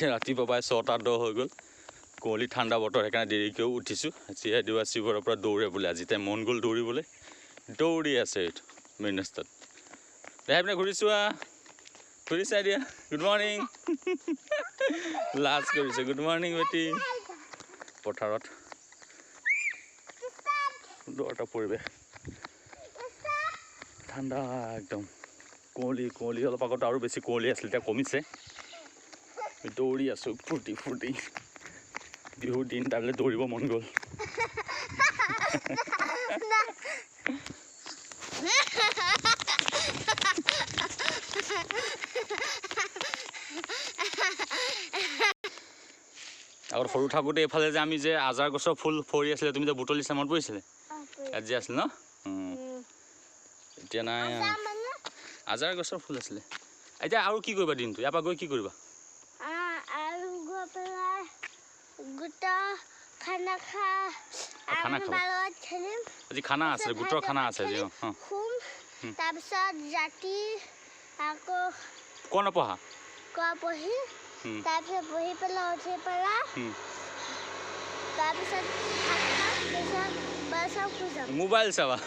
এতিয়া ৰাতিপুৱা প্ৰায় 6:10 হৈ গ'ল কুঁৱলী ঠাণ্ডা বতৰ সেইকাৰণে দেৰিকৈও উঠিছোঁ এতিয়া দিৱাশ্ৰীৰ ঘৰৰ পৰা দৌৰে বোলে আজি তাই মন গ'ল দৌৰিবলৈ দৌৰি আছে এইটো মেইন ৰাস্তাত দেখাই পিনে ঘূৰিছোৱা ঘূৰিছা দিয়া গুড মৰ্ণিং লাজ কৰিছে গুড মৰ্ণিং বেটি পথাৰত সুন্দৰ এটা পৰিৱেশ ঠাণ্ডা একদম কুঁৱলী কুঁৱলী অলপ আগত আৰু বেছি কুঁৱলী আছিল এতিয়া কমিছে দৌৰি আছোঁ ফূৰ্তি ফূৰ্তি বিহুৰ দিন তালৈ দৌৰিব মন গ'ল আগত সৰু থাকোঁতে এইফালে যে আমি যে আজাৰ গছৰ ফুল ফৰি আছিলে তুমি যে বুটলিছা মনত পৰিছিলে ইয়াত যে আছিল ন এতিয়া নাই আজাৰ গছৰ ফুল আছিলে এতিয়া আৰু কি কৰিবা দিনটো ইয়াৰ পৰা গৈ কি কৰিবা আজি খানা আছে গোটৰ খানা আছে আজি তাৰপিছত ৰাতি আকৌ কোৱা নপঢ়া পঢ়ি তাৰপিছত বহি পেলাই উঠি পেলাই তাৰপিছত মোবাইল চাবা